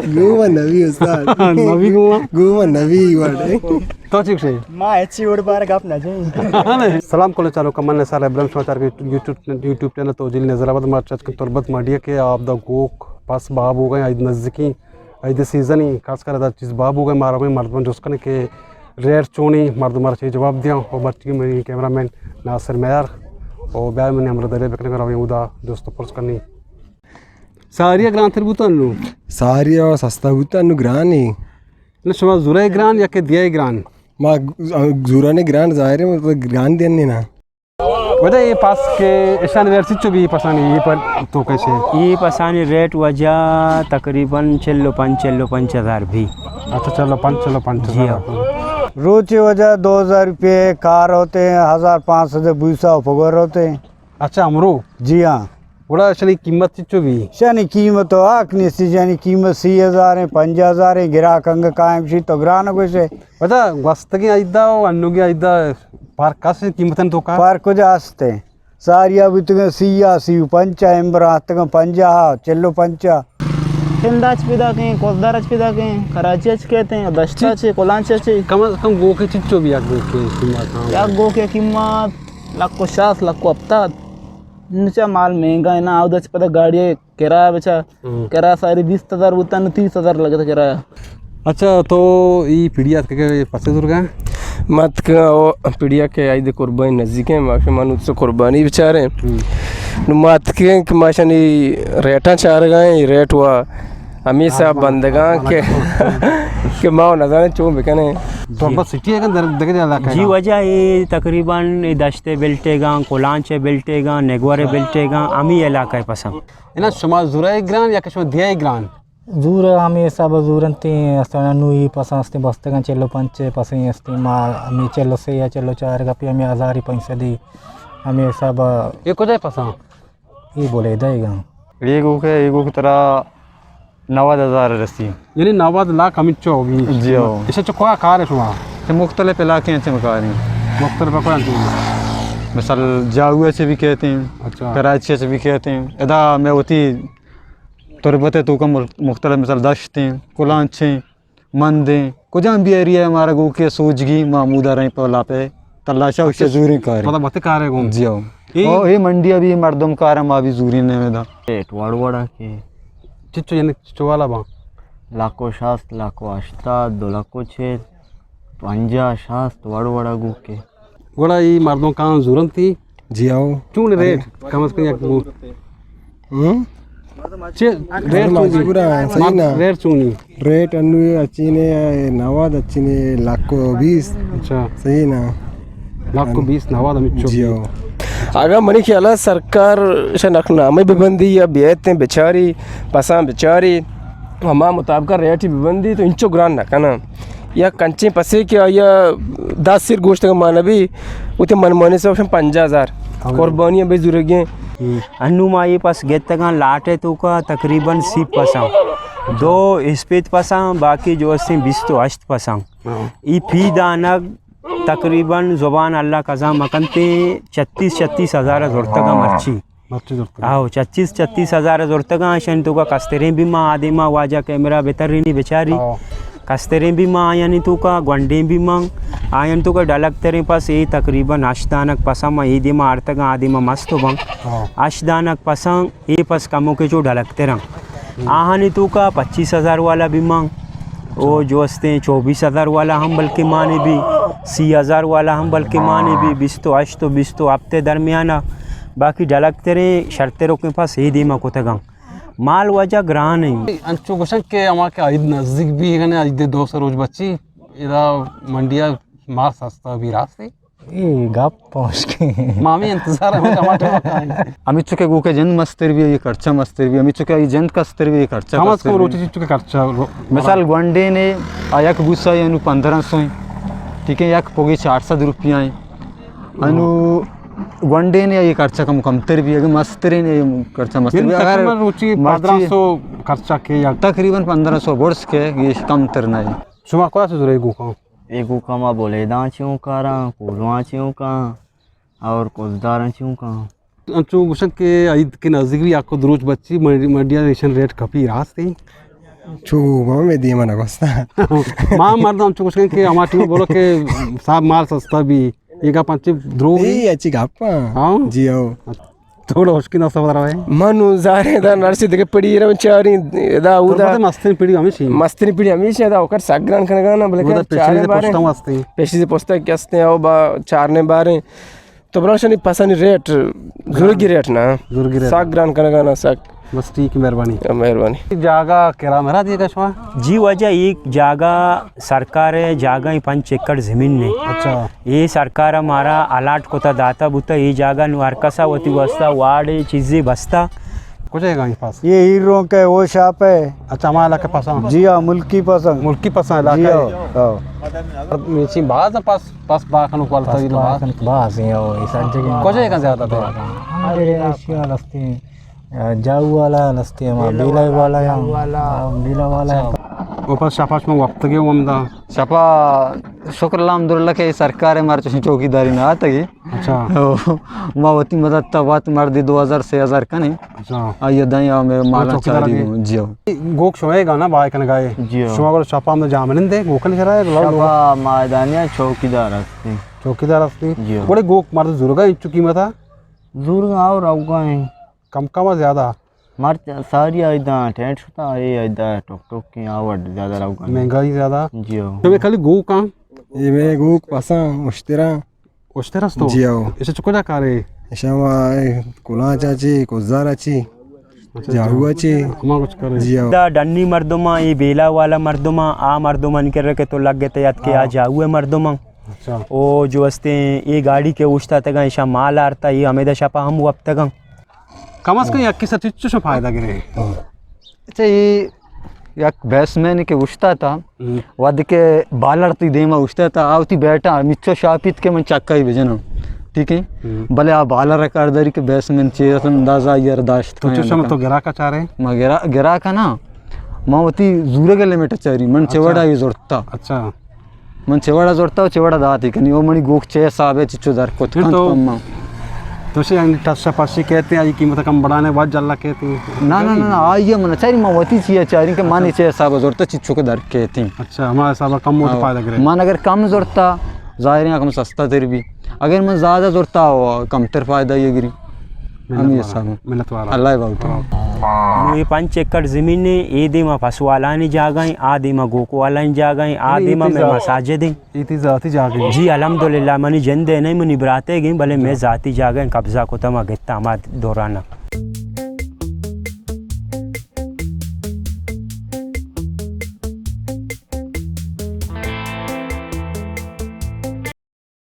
Guma Navi Ustad. Navi Guma Navi wade. तो ठीक से माँ अच्छी उड़ बार गप ना जाए सलाम को चालू कमल साल इब्राहिम समाचार के यूट्यूब चैनल तो जिल नजराबाद मार्च के तुरबत माडिया के आप द गोक पास बाब हो गए आज नज़दीकी आज सीज़न ही खास कर अदा चीज़ बाब हो गए मारा में मर्दमन जोस्कन के रेयर चोनी मर्द मारा चाहिए जवाब दिया और बच्ची मेरी कैमरामैन नासिर मैर और ब्याह मैंने हमारे दरिया बेकने करा उदा दोस्तों पुरुष करनी सारिया ग्रान थे बुतन लो Saria sasta butan grani. न शमा जुराई ग्रान या के दिया grain Ma Zurane grand zaire मतलब grand देने ना. वजह ये पास के ईशान वेयर सिचो भी पसानी ये पर तो कैसे ये पसानी रेट वजह तकरीबन चलो 5,000 भी अच्छा चलो 5,000 रोज की वजह 2,000 रुपये कार होते हैं 1,500 भूसा फगोर होते हैं अच्छा अमरो जी हाँ बड़ा चली कीमत सिचो भी शानी कीमत तो आखनी सी यानी कीमत 6,000 है 5,000 है गिराक अंग कायम सी तो ग्रान को से वजह वस्तगी आइदा अन्नुगी आइदा पार कासे कीमतन तो का पार कुछ आस्ते सारिया भी तुम सिया सी पंचा एम्बरा तक पंजा चलो पंचा हिंदाच पिदा के कोसदारच पिदा के कराचीच कहते हैं दस्ताच कोलांच कम गो के चिच्चो भी आग के कीमत या गो के कीमत लाख को 60 लाख को हफ्ता नीचा माल महंगा है ना आउदच पता गाड़ी किराया बेचा किराया सारी 20,000 होता न 30,000 लगता किराया अच्छा तो ये पीढ़िया के पसे दुर्गा मत का पीढ़िया के आई दे कुर्बानी नज़दीक है माशा मानुत से कुर्बानी बेचारे मत के माशानी रेटा चार गए रेट हुआ हमेशा बंदगा के माओ नज़ारे चो बेकने तो बस सिटी है का देखे जाला जी वजह ये तकरीबन दस्ते बेल्टेगा कोलांचे बेल्टेगा नेगवारे बेल्टेगा अमी इलाका पसंद इना शमा जुराई ग्रान या कशमा दिया ग्रान जूर आम्ही सब जूरंती असताना नुई पसा असते बसते चलो पंचे पसई असते मा आम्ही चलो से या चलो चार गपी आम्ही 1,000 पैसे दी आम्ही सब ये को जाए पसा ये बोले देगा एगो की तरह 90,000 रसी यानी 90 लाख अमिचो होगी जी हो इसे चुका कार है शमा से मुख्तलिफ इलाके हैं चमकार हैं मुख्तलिफ को मिसाल जाहुआ से भी कहते हैं अच्छा कराची से भी कहते हैं इदा में होती तुरबते तो कम मुख्तलिफ मिसाल दश्तें कुलांचें मंदें कुछ भी एरिया हमारा गो के सोजगी महमूदा रही पला पे तलाशा उससे जूरी कार पता बते कार है जी हो और ये मंडिया भी मर्दम कार मा भी जूरी ने में दा वाड़वाड़ा के चिच्चो यानी चिच्चो वाला बा लाखो शास्त लाखो अष्टा 2 लाखो 6 50 शास्त वाड़वाड़ा गु के गोड़ा ये मर्दों का जरूरत थी जी आओ. क्यों रेट कम से कम एक रेट पूरा सही ना. रेट चुनी रेट अन्नु अच्छी ने नवाद अच्छी ने लाख को 20 अच्छा सही ना. लाख को 20 नवाद अमिचो जी आओ. आगा मनी ख्याल सरकार शनाखनामे बिबंदी या बेहते बेचारी पसा बेचारी हमा मुताबिक रेट ही बिबंदी तो इंचो ग्रान ना कना या कंचे पसे क्या या 10 सिर गोश्त का माना भी उते मनमाने से 50,000 कुर्बानियां भी जुड़ गए अन्नुमा ये पास गेतगा लाटे तो का तकरीबन 10 पसा 2 स्पेत पसा बाकी जो अस्ते 20 तो 8 पसा ई फी दानक तकरीबन जुबान अल्लाह कज़ा मकनते 36,000 ज़ुर्तगा मर्ची आओ 36,000 ज़ुर्तगा शन तो का कस्तरे भी माँ आदे माँ वाजा कैमरा बेहतरीनी बेचारी कस्तरे भी माँ यानी तो का गंडे भी मांग आयन तो का डलक तेरे पास ये तकरीबन अशदानक पसंद ये दिमा आर्तगा आदि माँ मस्त बंग अशदानक पसंद ये पस कमों के जो डलक तेरा आहानी तो का 25,000 वाला भी मांग वो जो हंसते 24,000 वाला हम बल्कि माने भी 30,000 वाला हम बल्कि माने भी 20 तो 8 तो 20 तो हफ्ते दरमियाना बाकी डलक तेरे शर्तेरों के पास ये दिमा को तगा माल वजह ग्रह नहीं अंचो गोशन के हमारे के आइद नजदीक भी है ना आइद 200 रोज बच्ची इधर मंडिया मार सस्ता भी रास्ते ये गप पहुंच के मामी इंतजार है टमाटर अमित चुके गो के जन मस्तर भी ये खर्चा मस्तर भी अमित चुके जन कस्तर भी ये खर्चा हम उसको रोटी चुके खर्चा मिसाल गंडे ने आयक भूसा अनु 1500 ठीक है यक पोगी 400 रुपया अनु गंडे ने ये खर्चा कम कमतर भी है मस्तरे ने ये खर्चा मस्तर भी अगर रुचि 1500 खर्चा के या तकरीबन 1500 वर्ष के ये कम तरना है सुबह को से जुरे गो का एगो कमा बोले दांचियों कारा कोलवा चियों का और कोसदार चियों का अंचू गुशन के ईद के नज़दीक भी आपको दुरुज बच्ची मडिया रेशन रेट कपी रास्ते छू में दिए मना कोस्ता माँ मर्द अंचू गुशन के हमारी टीम बोलो के साहब माल सस्ता भी एक पंच ध्रुव ये अच्छी गापा हाँ जी आओ थोड़ा उसकी नस्ता बता रहा है मनु जारे दा नर्सी देखे पड़ी रहा चारी दा उदा मस्ती पीढ़ी हमेशा मस्ती पड़ी हमेशा दा ओकर सागरान खनगा ना बोले उदा के चारे बारे मस्ती पेशी से पोस्ता कैसे आओ बा चारने बारे तो ब्राशनी पसंद रेट जुर्गी रेट ना जुर्गी रेट सागरान खनगा ना साग बस ठीक मेहरबानी जागा किराया मेरा दिएगा शवा जी वजह एक जागा सरकार है जागा ही 5 एकड़ जमीन ने अच्छा ये सरकार हमारा अलाट को था दाता बुता ये जागा नुआरकसा होती वस्ता वार्ड चीज़ें बसता कुछ है कहीं पास ये हीरो का वो शॉप है। अच्छा हमारा इलाके पास जी हाँ, मुल्की पसंद मुल्की पसंद जी इलाका हाँ मेची बाज पास पास बाखन क्वालिटी ये बात बस ये वो इस जगह कुछ है कहाँ ज्यादा थे अरे एशिया लस्ती जाऊ वाला लस्ती है बिला वाला ऊपर शापाश में वक्त के वमदा शपा शुक्र अल्हम्दुलिल्लाह के सरकार है मार चौकीदारी ना आता की अच्छा मावती मदद तबात मार दी 2000 से 1000 का नहीं अच्छा आइए दाई आओ मेरे माला चौकीदार चारी की? जियो गोक शोएगा ना बाय कन गाए जियो शोआ को शापा में जामन दे गोकन करा है शपा मैदानिया चौकीदार असती चौकीदार असली जी। बड़े गोक मार जुर्गा इंचु कीमत है दूर और आऊगा है कम कम ज्यादा मार सारी आइदा टेंट होता है आइदा टोक टोक की आवड़ ज्यादा आऊगा महंगाई ज्यादा जियो तो वे खाली गो का ये मैं गोक पसा मुश्तरा ओस्ते रस्तो जी आओ इसे चुकोला करे शवा कुला चाची कोजार अच्छी जाहू अच्छी हम कुछ करे जी आओ डन्नी मर्दोमा ये बेला वाला मर्दोमा आ मर्दोमा निकल रखे तो लग गए याद के आ जाऊ है मर्दोमा अच्छा ओ जो हस्ते ये गाड़ी के उछता तक ऐसा माल आरता ये हमें दशा हम अब तक कम से कम यक्की सचिच फायदा गिरे अच्छा ये एक बैट्समैन के उछता था वद के बालर ती देमा उछता था आवती बैठा मिच्चो शापित के मन चक्का ही भेजना ठीक है भले आ बालर कारदारी के बैट्समैन चेयर अंदाजा यार दाश्त तो चुशम तो गिरा का चारे मगेरा गिरा का ना मावती जूरे के लिमिट चारी मन चेवड़ा ये जोड़ता अच्छा मन चेवड़ा जोड़ता चेवड़ा दाती कनी वो मणि गोख चे साबे चिचो दर को तो से टस्सा पासी कहते हैं ये कीमत कम बढ़ाने बाद जल्ला कहते हैं ना ना ना आइए मन चारी मावती चाहिए चारी के माने चे साबे जोड़ता चिचो के दर कहती अच्छा हमारे साहब कम हो तो फायदा गिरे मन अगर कम जोड़ता जाहिर है कम सस्ता तेरे भी अगर मन ज़्यादा जोड़ता हो कम तर फायदा ये गिरी हम ये सब मेहनत वाला अल्लाह बात ये 5 एकड़ जमीन ने ए दे मा फसवाला नहीं जागाई आ दे मा गोको वाला नहीं जागाई आ दे मा मैं मसाजिद इतनी जाती जागे जी अल्हम्दुलिल्लाह मनी जंदे नहीं मनी बराते गई भले मैं जाती जागा कब्जा को तमा गिता हमारे दौराना